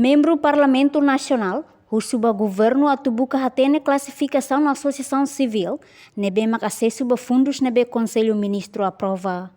membro Parlamento Nacional, o governo atubuca hatene classificação na Associação Civil, nebe mak acesso a fundos nebe Conselho Ministro aprova.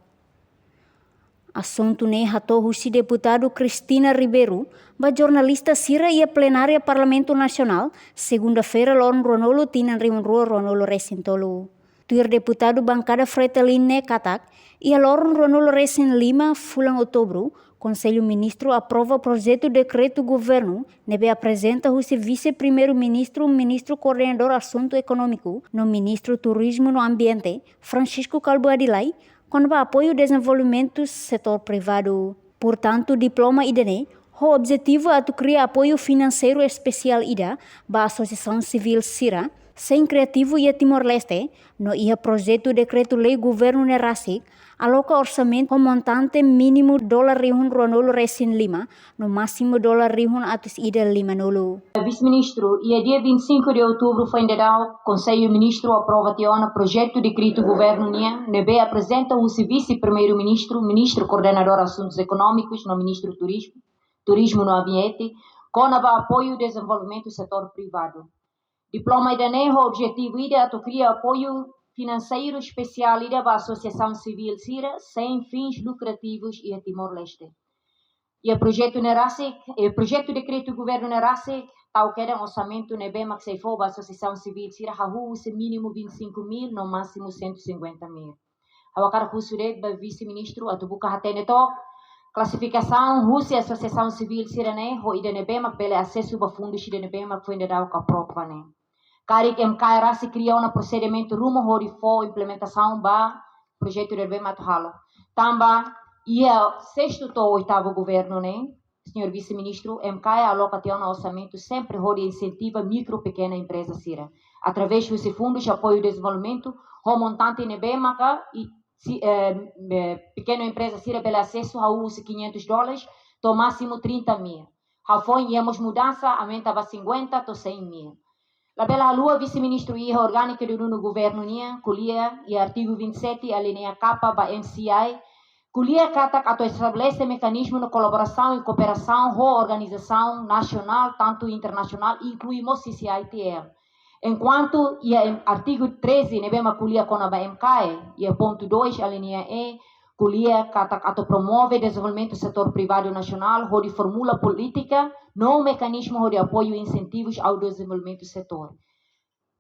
Assunto ne hato husi deputado Cristina Ribeiro, ba jornalista Sira e a plenária Parlamento Nacional, segunda-feira lorn Ronolo tinan rimunrua Ronolo Recintolo. Tuir deputado bancada Freteline Katak e a lorn Ronolo Recin Lima, fulang outubro, Conselho Ministro aprova projeto de decreto governo, nebe apresenta o vice-primeiro-ministro, ministro coordenador assunto econômico, no ministro turismo no ambiente, Francisco Calvo Adilai, com apoio ao desenvolvimento do setor privado. Portanto, diploma IDNE, o objetivo é criar apoio financeiro especial IDA para a Associação Civil CIRA, sem criativo e Timor-Leste, no projeto decreto-lei governo NERASIC, aloca orçamento com montante mínimo $1 Ronolo Recin Lima, no máximo $1 atus ida Lima Nolo. Vice-ministro, e dia 25 de outubro foi indicado Conselho Ministro aprova o projeto de decreto governo NIA, nebe apresenta o vice-primeiro-ministro, ministro coordenador assuntos econômicos, no ministro turismo no ambiente, com apoio ao desenvolvimento do setor privado. Diploma IDNE, o objetivo é criar apoio financeiro especial para a Associação Civil CIRA sem fins lucrativos e a Timor-Leste. E o projeto de decreto do governo NERASIC, tal que um orçamento nebema que se for para a Associação Civil CIRA, o mínimo 25 mil, no máximo 150 mil. A cara o vice-ministro, a tubuca hateneto, classificação, Rússia, Associação Civil CIRA, o IDNBema, pelo acesso a fundos IDNBema, que foi indicado com a própria, né? Karik MK se criou um procedimento rumo à implementação do projeto de bem matuhalo. Também, e o sexto ou oitavo governo, né? Senhor vice-ministro, MK aloca um orçamento sempre de incentiva micro e pequena empresa CIRA. Através dos fundos de apoio ao desenvolvimento, o montante nebema e pequena empresa CIRA pelo acesso a os $500, do máximo 30 mil. A foi mudança, aumenta para 50 a 100 mil. La bela lua vice-ministro e orgânica do governo NIA, culia e artigo 27, a linha K para NCI, culia que estabelece mecanismo de colaboração e cooperação com a organização nacional, tanto internacional, incluímos CCITL. Enquanto e artigo 13, nebema culia com a MCAE, e ponto 2, a linha E, culia que promove o desenvolvimento do setor privado nacional, onde formula política, no mecanismo de apoio e incentivos ao desenvolvimento do setor.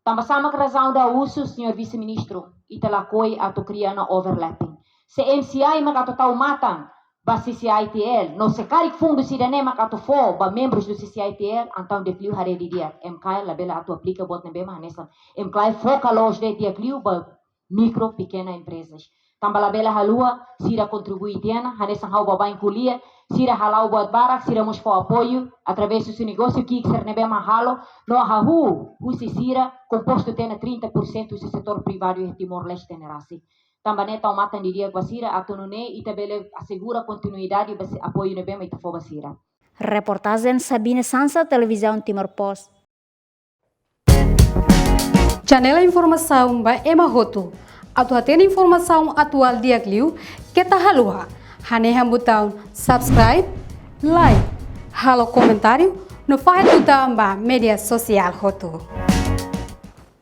Também sama razão da uso, senhor vice-ministro, e telacoi a criar na overlapping. Se MCI magatotal matam, ba CCITL, no se carik fundo cidadania magatofo, ba membros do CCITL, então de clio hare de dia, MCI la bela atu aplica bot nebe nessa, MCI foca los de dia clio ba micro pequena empresas. Também la bela halua, sira contribui tiana, hanessa hau ba inculia, sira halau buat barak, sira mos for apoio, através do seu negócio que ser nebe mahalo, no hahu, usi sira, composto tena 30% do setor privado e Timor-Leste NERASIC. Também neta o matan de dia basira, atonune e também assegura continuidade e apoio nebe ma itafo basira. Reportagem Sabine Sansa, Televisão Timor-Post. Janela informação ba Emahoto. Atau tem informação atual dia Clio, que tá halua. Haneha botão subscribe, like, halo comentário, no faz botão ba media social hoto.